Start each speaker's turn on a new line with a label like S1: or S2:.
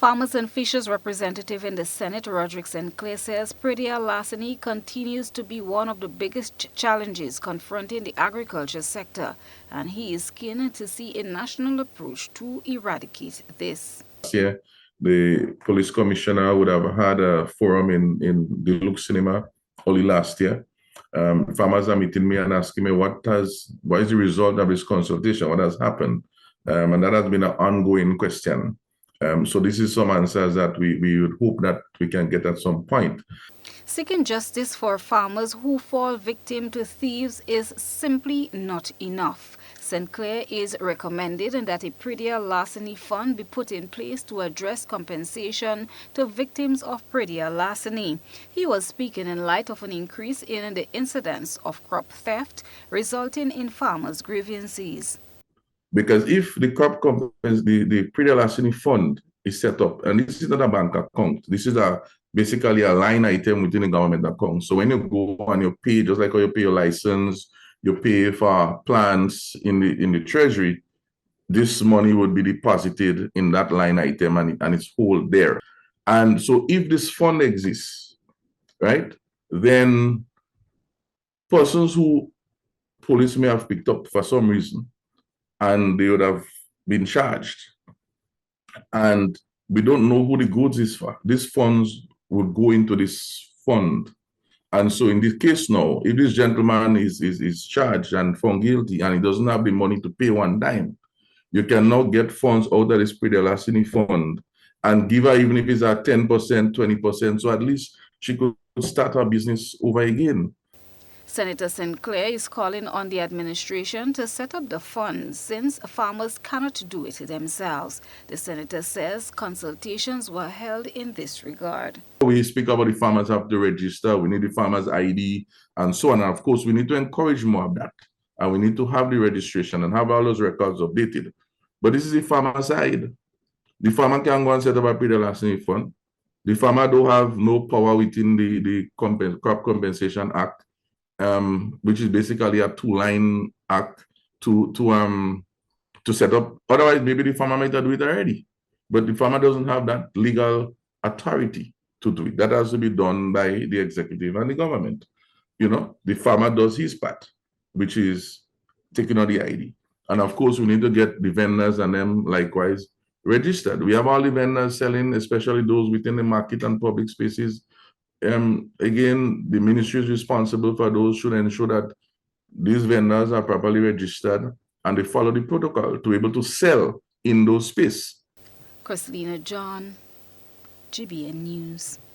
S1: Farmers and Fishers representative in the Senate, Roderick St, says Praedial Larceny continues to be one of the biggest challenges confronting the agriculture sector, and he is keen to see a national approach to eradicate this.
S2: Last year, the police commissioner would have had a forum in the Look Cinema only last year. Farmers are meeting me and asking me what is the result of this consultation, what has happened, and that has been an ongoing question. So this is some answers that we would hope that we can get at some point.
S1: Seeking justice for farmers who fall victim to thieves is simply not enough. St. Clair is recommending that a Praedial Larceny fund be put in place to address compensation to victims of Praedial Larceny. He was speaking in light of an increase in the incidence of crop theft resulting in farmers' grievances.
S2: Because if the the Praedial Larceny fund is set up, and this is not a bank account, this is basically a line item within the government account. So when you go and you pay, just like how you pay your license, you pay for plants in the treasury, this money would be deposited in that line item and it's hold there. And so if this fund exists, right, then persons who police may have picked up for some reason, and they would have been charged. And we don't know who the goods is for. These funds would go into this fund. And so in this case now, if this gentleman is charged and found guilty and he doesn't have the money to pay one dime, you can now get funds out of this Praedial Larceny fund and give her, even if it's at 10%, 20%, so at least she could start her business over again.
S1: Senator St. Clair is calling on the administration to set up the funds since farmers cannot do it themselves. The senator says consultations were held in this regard.
S2: We speak about the farmers have to register, we need the farmers ID and so on. And of course, we need to encourage more of that. And we need to have the registration and have all those records updated. But this is the farmer side. The farmer can go and set up a Praedial Larceny fund. The farmer don't have no power within the Crop Compensation Act, which is basically a two-line act to set up. Otherwise, maybe the farmer might do it already. But the farmer doesn't have that legal authority to do it. That has to be done by the executive and the government. You know, the farmer does his part, which is taking out the ID. And of course, we need to get the vendors and them likewise registered. We have all the vendors selling, especially those within the market and public spaces. Again, the ministry is responsible for those, should ensure that these vendors are properly registered and they follow the protocol to be able to sell in those spaces.
S1: Christina John, GBN News.